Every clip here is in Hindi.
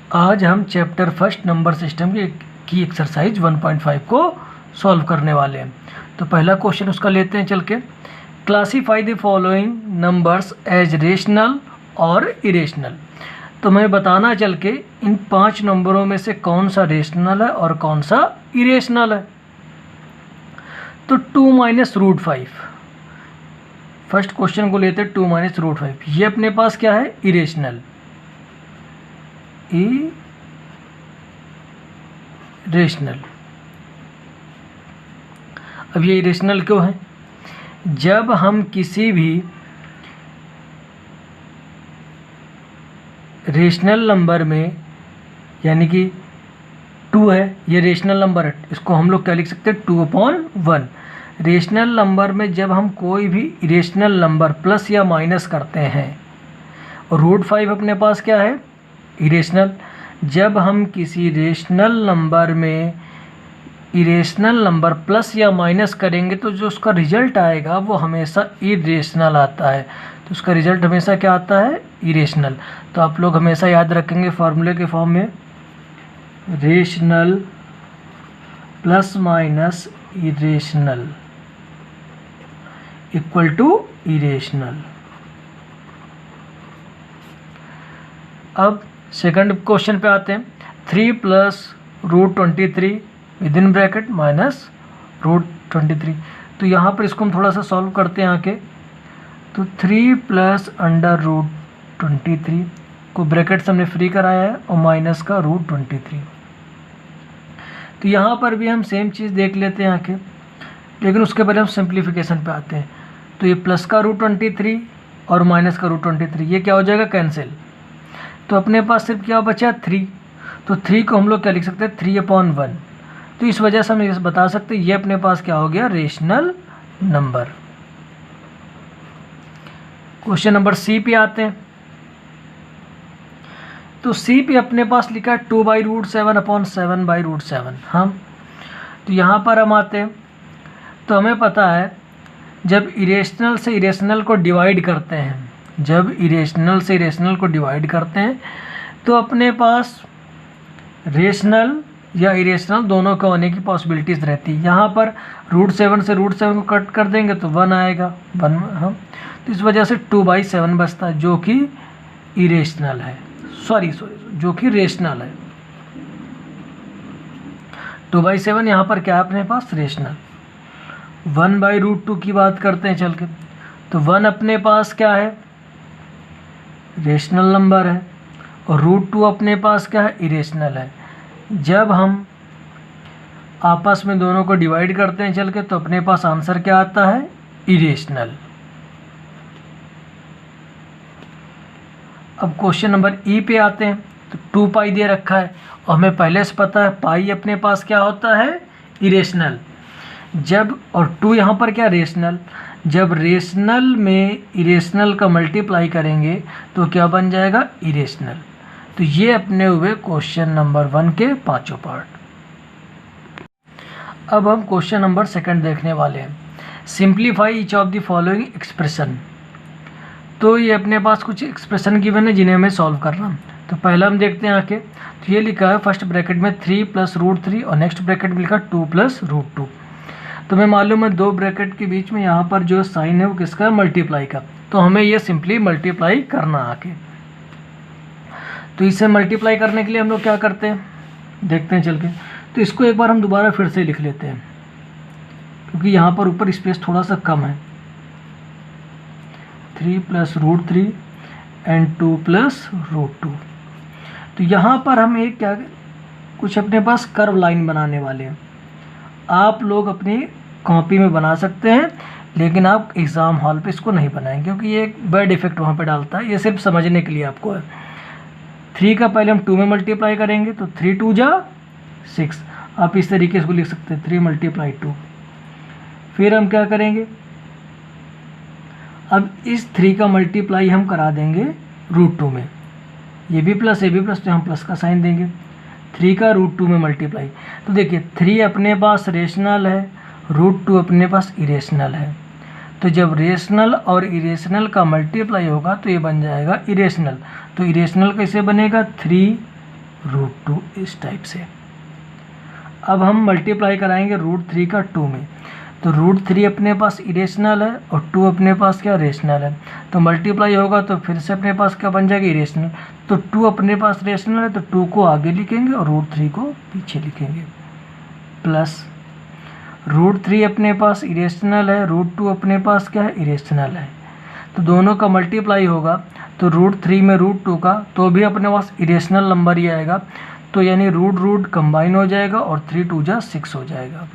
आज हम चैप्टर फर्स्ट नंबर सिस्टम की एक्सरसाइज 1.5 को सॉल्व करने वाले हैं। तो पहला क्वेश्चन उसका लेते हैं चल के। Classify the following numbers as rational और इरेशनल। तो मैं बताना चल के इन 5 नंबरों में से कौन सा रेशनल है और कौन सा इरेशनल है। तो 2 - √5, फर्स्ट क्वेश्चन को लेते हैं। 2 - √5 ये अपने पास क्या है, इरेशनल। इरेशनल। अब ये इरेशनल क्यों है? जब हम किसी भी रेशनल नंबर में, यानी कि 2 है, ये रेशनल नंबर है, इसको हम लोग क्या लिख सकते हैं, 2/1। रेशनल नंबर में जब हम कोई भी इरेशनल नंबर प्लस या माइनस करते हैं, और √5 अपने पास क्या है, इरेशनल। जब हम किसी रेशनल नंबर में इरेशनल नंबर प्लस या माइनस करेंगे तो जो उसका रिजल्ट आएगा वो हमेशा इरेशनल आता है। तो उसका रिजल्ट हमेशा क्या आता है, इरेशनल। तो आप लोग हमेशा याद रखेंगे फार्मूले के फॉर्म में, rational plus minus irrational equal to irrational. अब सेकंड क्वेश्चन पे आते हैं। 3 + √23 विदिन ब्रैकेट माइनस √23। तो यहाँ पर इसको हम थोड़ा सा सॉल्व करते हैं आके। तो 3 + √23 को ब्रैकेट से हमने फ्री कराया है और माइनस का √23। तो यहाँ पर भी हम सेम चीज़ देख लेते हैं आके, लेकिन उसके पहले हम सिंप्लीफिकेशन पे आते हैं। तो ये प्लस का √23 और माइनस का √23 ये क्या हो जाएगा, कैंसिल। तो अपने पास सिर्फ क्या बचा, 3। तो 3 को हम लोग क्या लिख सकते हैं, 3/1। तो इस वजह से हम ये बता सकते हैं ये अपने पास क्या हो गया, rational number. Question number C पे आते हैं। तो सी पे अपने पास लिखा है 2/√7/7/√7। हाँ, तो यहाँ पर हम आते हैं। तो हमें पता है जब इरेशनल से इरेशनल को डिवाइड करते हैं, जब इरेशनल से इरेशनल को डिवाइड करते हैं तो अपने पास रेशनल या इरेशनल दोनों के होने की पॉसिबिलिटीज़ रहती है। यहाँ पर √7 से √7 को कट कर देंगे तो 1 आएगा, 1। हाँ, तो इस वजह से 2/7 बचता है जो कि इरेशनल है, सॉरी जो कि रेशनल है। 2/7 यहाँ पर क्या है अपने पास, रेशनल। 1/√2 की बात करते हैं चल के। तो 1 अपने पास क्या है, रेशनल नंबर है, और √2 अपने पास क्या है, इरेशनल है। जब हम आपस में दोनों को डिवाइड करते हैं चल के तो अपने पास आंसर क्या आता है, इरेशनल। अब क्वेश्चन नंबर ई पे आते हैं। तो 2π दे रखा है और हमें पहले से पता है पाई अपने पास क्या होता है, इरेशनल। जब, और 2 यहाँ पर क्या, रेशनल। जब रेशनल में इरेशनल का मल्टीप्लाई करेंगे तो क्या बन जाएगा, इरेशनल। तो ये अपने हुए क्वेश्चन नंबर 1 के 5 पार्ट। अब हम क्वेश्चन नंबर 2 देखने वाले हैं। Simplify each of the following expression. तो ये अपने पास कुछ एक्सप्रेशन गिवन है जिन्हें हमें सॉल्व करना। तो पहला हम देखते हैं आके। तो ये लिखा है फर्स्ट ब्रैकेट में 3 + √3 और नेक्स्ट ब्रैकेट में लिखा 2 + √2। तो हमें मालूम है 2 ब्रैकेट के बीच में यहाँ पर जो साइन है वो किसका है, मल्टीप्लाई का। तो हमें ये सिंपली मल्टीप्लाई करना आके। तो इसे मल्टीप्लाई करने के लिए हम लोग क्या करते हैं, देखते हैं चल के। तो इसको एक बार हम दोबारा फिर से लिख लेते हैं क्योंकि यहाँ पर ऊपर स्पेस थोड़ा सा कम है। 3 + √3 एंड 2 + √2। तो यहाँ पर हम एक क्या, कुछ अपने पास कर्व लाइन बनाने वाले हैं। आप लोग अपनी कॉपी में बना सकते हैं, लेकिन आप एग्ज़ाम हॉल पे इसको नहीं बनाएंगे क्योंकि ये एक बैड इफेक्ट वहाँ पे डालता है। ये सिर्फ समझने के लिए आपको है। 3 का पहले हम 2 में मल्टीप्लाई करेंगे तो 3 × 2 = 6। आप इस तरीके से इसको लिख सकते हैं, 3 × 2। फिर हम क्या करेंगे, अब इस 3 का मल्टीप्लाई हम करा देंगे √2 में। ये भी प्लस, ये भी प्लस, तो हम प्लस का साइन देंगे। 3 का √2 में मल्टीप्लाई। तो देखिए 3 अपने पास रेशनल है, √2 अपने पास इरेशनल है। तो जब रेशनल और इरेशनल का मल्टीप्लाई होगा तो ये बन जाएगा इरेशनल। तो इरेशनल कैसे बनेगा, 3 √2 इस टाइप से। अब हम मल्टीप्लाई कराएंगे √3 का 2 में, तो √3 अपने पास इरेशनल है और 2 अपने पास क्या रेशनल है, तो मल्टीप्लाई होगा तो फिर से अपने पास क्या बन जाएगा इरेशनल। तो 2 अपने पास रेशनल है तो 2 को आगे लिखेंगे और √3 को पीछे लिखेंगे, प्लस √3 अपने पास इरेशनल है, √2 अपने पास क्या है इरेशनल है, तो दोनों का मल्टीप्लाई होगा तो √3 में √2 का, तो भी अपने पास इरेशनल नंबर ही आएगा, तो यानी रूट कंबाइन हो जाएगा और 3 2 जा 6 हो जाएगा।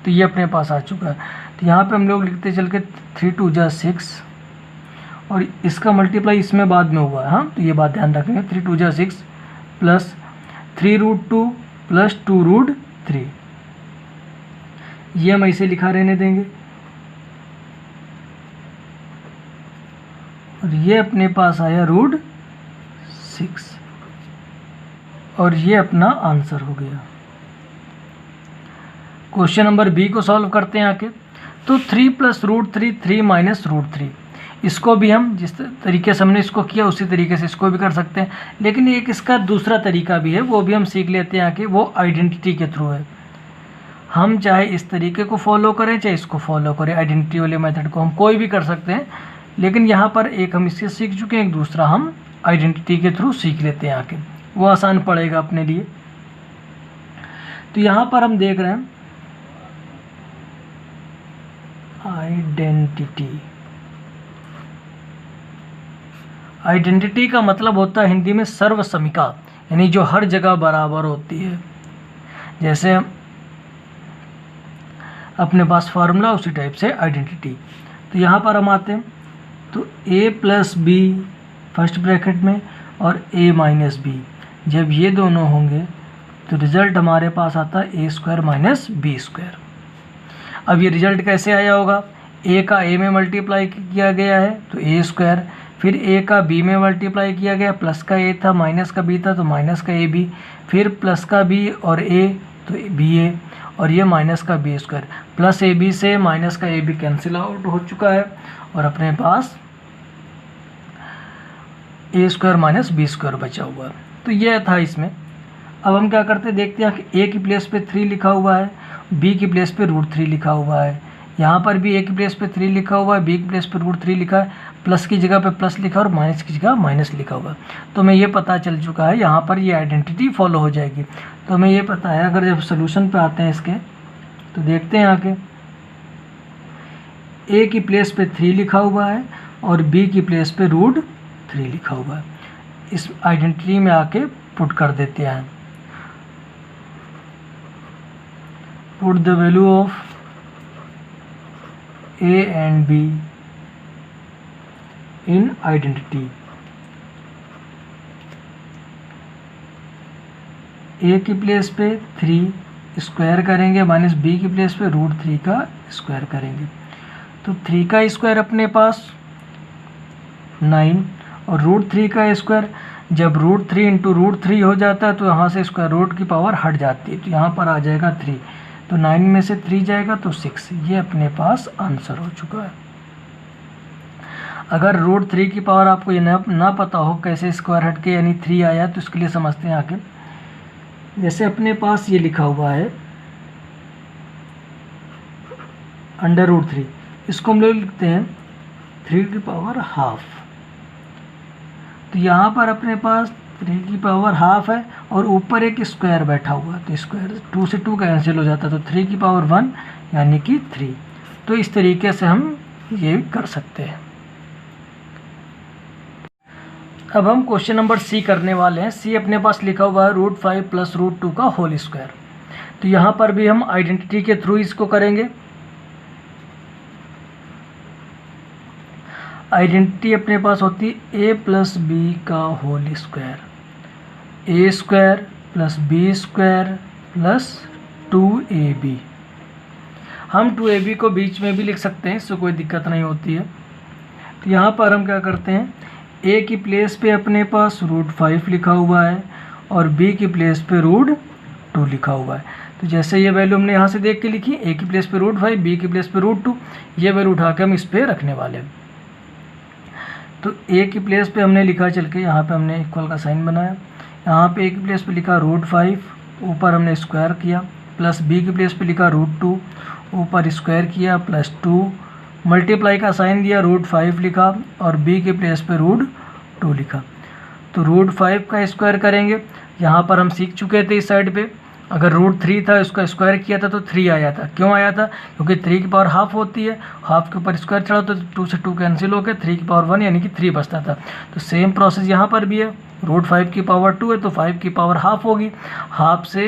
तो ये अपने पास आ चुका है। तो यहाँ पे हम लोग लिखते चल के 3 2 जा 6 और इसका मल्टीप्लाई इसमें बाद में हुआ है, हाँ, तो ये बात ध्यान रखेंगे। 3 2 जा 6 प्लस 3√2 प्लस 2√3, ये हम ऐसे लिखा रहने देंगे और ये अपने पास आया √6 और ये अपना आंसर हो गया। क्वेश्चन नंबर बी को सॉल्व करते हैं आके। तो 3 + √3 3 - √3, इसको भी हम जिस तरीके से हमने इसको किया उसी तरीके से इसको भी कर सकते हैं, लेकिन एक इसका दूसरा तरीका भी है, वो भी हम सीख लेते हैं आके, वो आइडेंटिटी के थ्रू है। हम चाहे इस तरीके को फॉलो करें चाहे इसको फॉलो करें, आइडेंटिटी वाले मेथड को हम कोई भी कर सकते हैं, लेकिन यहाँ पर एक हम इससे सीख चुके हैं, एक दूसरा हम आइडेंटिटी के थ्रू सीख लेते हैं आके, वो आसान पड़ेगा अपने लिए। तो यहाँ पर हम देख रहे हैं आइडेंटिटी का मतलब होता है हिंदी में सर्वसमिका, यानी जो हर जगह बराबर होती है। जैसे अपने पास फार्मूला उसी टाइप से आइडेंटिटी। तो यहाँ पर हम आते हैं तो a + b फर्स्ट ब्रैकेट में और a - b, जब ये दोनों होंगे तो रिज़ल्ट हमारे पास आता है a² - b²। अब ये रिज़ल्ट कैसे आया होगा, a का a में मल्टीप्लाई किया गया है तो a², फिर a का b में मल्टीप्लाई किया गया, प्लस का a था माइनस का b था तो माइनस का ab, फिर प्लस का b और a तो ba, और ये माइनस का b², प्लस ab से माइनस का ab कैंसिल आउट हो चुका है और अपने पास a² - b² बचा हुआ है। तो ये था इसमें। अब हम क्या करते हैं, देखते हैं कि a की प्लेस पे 3 लिखा हुआ है, b की प्लेस पे √3 लिखा हुआ है, यहाँ पर भी a की प्लेस पे 3 लिखा हुआ है, b की प्लेस पे √3 लिखा है, प्लस की जगह पे प्लस लिखा और माइनस की जगह माइनस लिखा हुआ है। तो हमें ये पता चल चुका है, यहाँ पर ये आइडेंटिटी फॉलो हो जाएगी। तो हमें ये पता है, अगर जब सोल्यूशन पे आते हैं इसके तो देखते हैं आके a की प्लेस पे 3 लिखा हुआ है और b की प्लेस पे √3 लिखा हुआ है। इस आइडेंटिटी में आके पुट कर देते हैं, put the value of a and b in identity. a की प्लेस पे 3 स्क्वायर करेंगे माइनस b की प्लेस पे √3 का स्क्वायर करेंगे, तो 3 का स्क्वायर अपने पास 9 और √3 का स्क्वायर, जब √3 × √3 हो जाता है तो यहाँ से स्क्वायर रूट की पावर हट जाती है, तो यहाँ पर आ जाएगा 3, तो 9 में से 3 जाएगा तो 6। ये अपने पास आंसर हो चुका है। अगर √3 की पावर आपको ये ना पता हो कैसे स्क्वायर हट के यानी 3 आया, तो इसके लिए समझते हैं आगे। जैसे अपने पास ये लिखा हुआ है √3, इसको हम लोग लिखते हैं 3 की पावर हाफ। तो यहाँ पर अपने पास 3 की पावर हाफ है और ऊपर एक स्क्वायर बैठा हुआ है, तो स्क्वायर 2 से 2 कैंसिल हो जाता है, तो 3 की पावर 1 यानी कि 3। तो इस तरीके से हम ये कर सकते हैं। अब हम क्वेश्चन नंबर सी करने वाले हैं। सी अपने पास लिखा हुआ है √5 + √2 का होल स्क्वायर। तो यहाँ पर भी हम आइडेंटिटी के थ्रू इसको करेंगे। आइडेंटिटी अपने पास होती है a + b का whole square, a² + b² + 2ab। हम 2ab को बीच में भी लिख सकते हैं, इससे कोई दिक्कत नहीं होती है। तो यहाँ पर हम क्या करते हैं, a की प्लेस पे अपने पास √5 लिखा हुआ है और b की प्लेस पे √2 लिखा हुआ है। तो जैसे ये वैल्यू हमने यहाँ से देख के लिखी, a की प्लेस पे √5, b की प्लेस पे √2, ये वैल्यू उठा के हम इस पर रखने वाले हैं। तो a की प्लेस पे हमने लिखा, चल के यहाँ पे हमने इक्वल का साइन बनाया, यहाँ पे a की प्लेस पे लिखा √5, ऊपर हमने स्क्वायर किया, प्लस b की प्लेस पे लिखा √2, ऊपर स्क्वायर किया, प्लस 2, मल्टीप्लाई का साइन दिया, √5 लिखा और b के प्लेस पे √2 लिखा। तो √5 का स्क्वायर करेंगे, यहाँ पर हम सीख चुके थे इस साइड पे, अगर √3 था इसका स्क्वायर किया था तो 3 आया था। क्यों आया था? क्योंकि 3 की पावर हाफ होती है, हाफ के ऊपर स्क्वायर चढ़ा तो 2 से 2 कैंसिल हो गया, 3 की पावर 1 यानी कि 3 बचता था। तो सेम प्रोसेस यहाँ पर भी है, √5 की पावर 2 है तो 5 की पावर हाफ होगी, हाफ से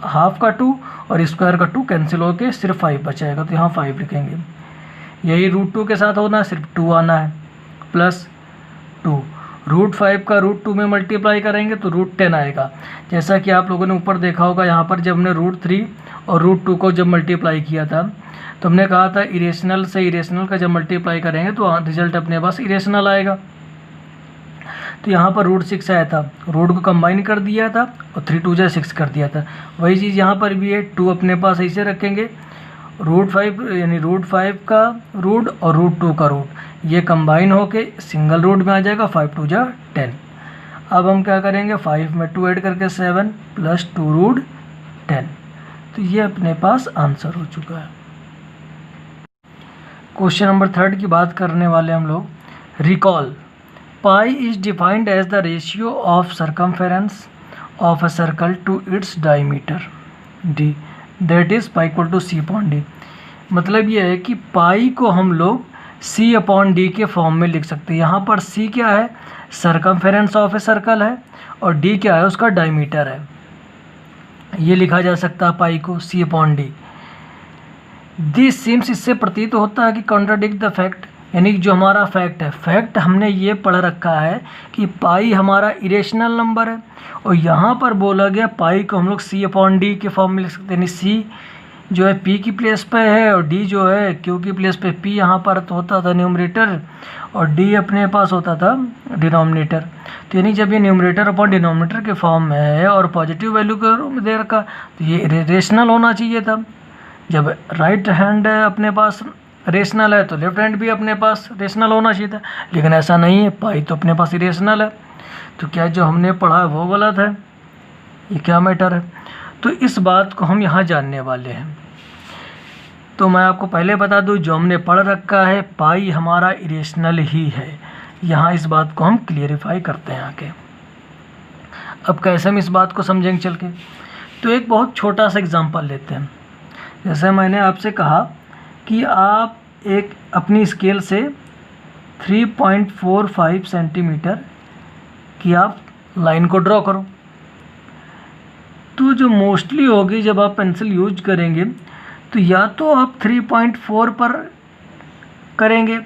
हाफ का 2 और स्क्वायर का 2 कैंसिल होकर सिर्फ 5 बचाएगा, तो यहाँ 5 लिखेंगे। यही √2 के साथ होना है, सिर्फ 2 आना है, प्लस 2, √5 का √2 में मल्टीप्लाई करेंगे तो √10 आएगा। जैसा कि आप लोगों ने ऊपर देखा होगा, यहाँ पर जब हमने √3 और √2 को जब मल्टीप्लाई किया था तो हमने कहा था इरेशनल से इरेशनल का जब मल्टीप्लाई करेंगे तो रिजल्ट अपने पास इरेशनल आएगा। तो यहाँ पर √6 आया था, रूट को कंबाइन कर दिया था और 3 2 जा 6 कर दिया था। वही चीज़ यहाँ पर भी है, 2 अपने पास ऐसे रखेंगे, √5 यानी √5 का रूट और √2 का रूट ये कंबाइन होके सिंगल रूट में आ जाएगा, 5 2 जा 10। अब हम क्या करेंगे, 5 में 2 ऐड करके 7 प्लस 2 √10। तो ये अपने पास आंसर हो चुका है। क्वेश्चन नंबर 3 की बात करने वाले हम लोग। Recall, pi is defined as the ratio of circumference of a circle to its diameter d, that is pi equal to c/d। मतलब ये है कि पाई को हम लोग c/d के फॉर्म में लिख सकते हैं। यहाँ पर c क्या है, सरकमफेरेंस ऑफ ए सर्कल है, और d क्या है, उसका डायमीटर है। ये लिखा जा सकता है पाई को c/d। दिस सीम्स, इससे प्रतीत होता है कि कॉन्ट्राडिक्ट द फैक्ट, यानी कि जो हमारा फैक्ट है, फैक्ट हमने ये पढ़ रखा है कि पाई हमारा इरेशनल नंबर है, और यहाँ पर बोला गया पाई को हम लोग c/d के फॉर्म में लिख सकते हैं। यानी c जो है p की प्लेस पे है और d जो है q की प्लेस पे। p यहाँ पर तो होता था न्यूमरेटर और d अपने पास होता था डिनोमिनेटर। तो यानी जब ये न्यूमरेटर अपॉन डिनोमिनेटर के फॉर्म में है और पॉजिटिव वैल्यू के रूप में दे रखा, तो ये रेशनल होना चाहिए था। जब राइट हैंड अपने पास रेशनल है तो लेफ्ट हैंड भी अपने पास रेशनल होना चाहिए था, लेकिन ऐसा नहीं है, पाई तो अपने पास इरेशनल है। तो क्या जो हमने पढ़ा है वो गलत है? ये क्या मैटर है? तो इस बात को हम यहाँ जानने वाले हैं। तो मैं आपको पहले बता दूँ, जो हमने पढ़ रखा है पाई हमारा इरेशनल ही है। यहाँ इस बात को हम क्लियरिफाई करते हैं आके। अब कैसे हम इस बात को समझेंगे चल के, तो एक बहुत छोटा सा एग्जांपल लेते हैं। जैसे मैंने आपसे कहा कि आप एक अपनी स्केल से 3.45 सेंटीमीटर की आप लाइन को ड्रॉ करो। तो जो मोस्टली होगी जब आप पेंसिल यूज करेंगे तो या तो आप 3.4 पर करेंगे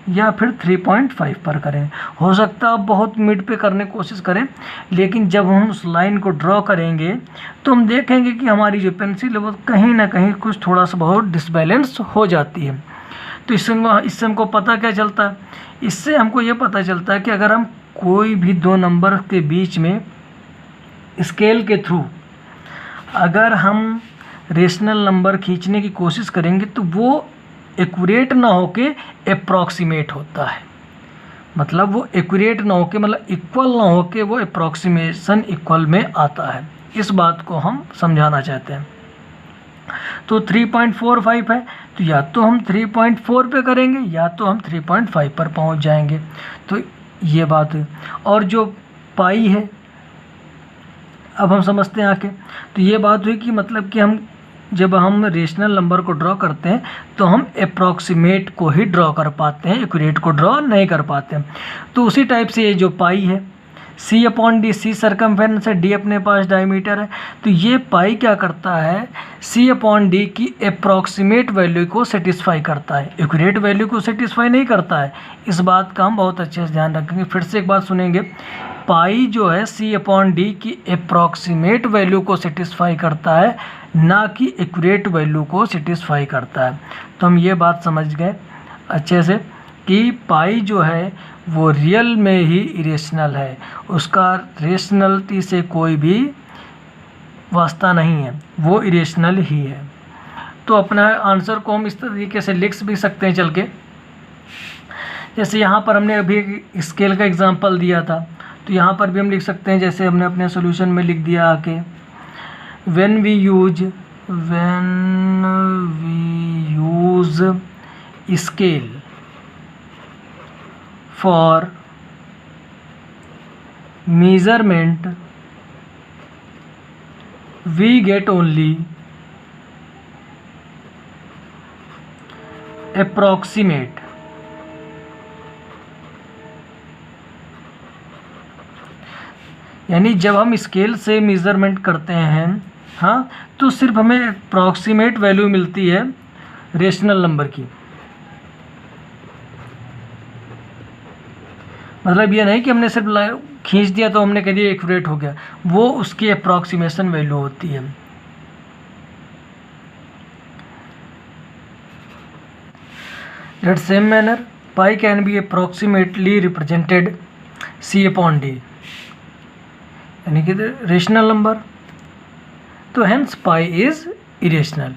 या फिर 3.5 पर करें। हो सकता है आप बहुत मिड पे करने की कोशिश करें, लेकिन जब हम उस लाइन को ड्रॉ करेंगे तो हम देखेंगे कि हमारी जो पेंसिल है वो कहीं ना कहीं कुछ थोड़ा सा बहुत डिसबैलेंस हो जाती है। तो इससे हमको पता क्या चलता है? इससे हमको ये पता चलता है कि अगर हम कोई भी दो नंबर के बीच में स्केल के थ्रू अगर हम रेशनल नंबर खींचने की कोशिश करेंगे तो वो एक्यूरेट ना होके अप्रॉक्सीमेट होता है। मतलब वो एक्यूरेट ना होके, मतलब इक्वल ना होके, वो अप्रॉक्सीमेशन इक्वल में आता है। इस बात को हम समझाना चाहते हैं। तो 3.45 है, तो या तो हम 3.4 पे करेंगे या तो हम 3.5 पर पहुंच जाएंगे। तो ये बात है। और जो पाई है, अब हम समझते हैं आके। तो ये बात हुई कि मतलब कि हम जब हम रेशनल नंबर को ड्रॉ करते हैं तो हम अप्रॉक्सीमेट को ही ड्रॉ कर पाते हैं, एक्यूरेट को ड्रॉ नहीं कर पाते हैं। तो उसी टाइप से ये जो पाई है, c/d, c सरकमफेरेंस है, d अपने पास डायमीटर है। तो ये पाई क्या करता है, c/d की अप्रॉक्सीमेट वैल्यू को सेटिस्फाई करता है, एक्यूरेट वैल्यू को सेटिस्फाई नहीं करता है। इस बात का हम बहुत अच्छे से ध्यान रखेंगे। फिर से एक बात सुनेंगे, पाई जो है c/d की अप्रॉक्सीमेट वैल्यू को सेटिस्फाई करता है, ना कि एक्यूरेट वैल्यू को सेटिस्फाई करता है। तो हम ये बात समझ गए अच्छे से कि पाई जो है वो रियल में ही इरेशनल है, उसका रेशनलिटी से कोई भी वास्ता नहीं है, वो इरेशनल ही है। तो अपना आंसर को हम इस तरीके से लिख भी सकते हैं चल के। जैसे यहाँ पर हमने अभी स्केल का एग्जांपल दिया था, तो यहाँ पर भी हम लिख सकते हैं जैसे हमने अपने सॉल्यूशन में लिख दिया आके, when we use scale for measurement we get only approximate, यानी जब हम स्केल से मेज़रमेंट करते हैं, हाँ, तो सिर्फ हमें अप्रॉक्सीमेट वैल्यू मिलती है रेशनल नंबर की। मतलब ये नहीं कि हमने सिर्फ खींच दिया तो हमने कह दिया एक्यूरेट हो गया, वो उसकी अप्रॉक्सीमेशन वैल्यू होती है। That same manner, pi can be approximately represented C/D, यानी कि रेशनल नंबर, तो हेंस पाई इज इरेशनल।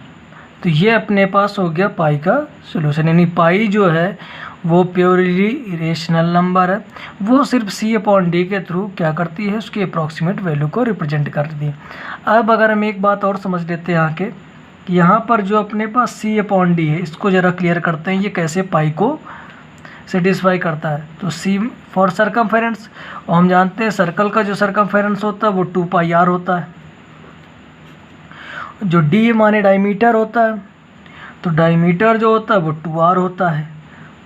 तो ये अपने पास हो गया पाई का सोल्यूशन, यानी पाई जो है वो प्योरली इरेशनल नंबर है, वो सिर्फ C/D के थ्रू क्या करती है, उसकी अप्रॉक्सीमेट वैल्यू को रिप्रेजेंट करती है। अब अगर हम एक बात और समझ लेते हैं यहाँ के, कि यहाँ पर जो अपने पास C/D है, इसको ज़रा क्लियर करते हैं, ये कैसे पाई को सेटिस्फाई करता है। तो C फॉर सर्कमफेरेंस, और हम जानते हैं सर्कल का जो सर्कमफेरेंस होता है वो 2πr होता है। जो D माने डायमीटर होता है, तो डायमीटर जो होता है वो 2r होता है।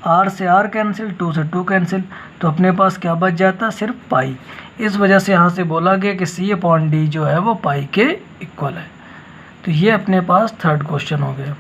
r से r कैंसिल, 2 से 2 कैंसिल, तो अपने पास क्या बच जाता है, सिर्फ पाई। इस वजह से यहाँ से बोला गया कि C/D जो है वो पाई के इक्वल है। तो ये अपने पास थर्ड क्वेश्चन हो गया।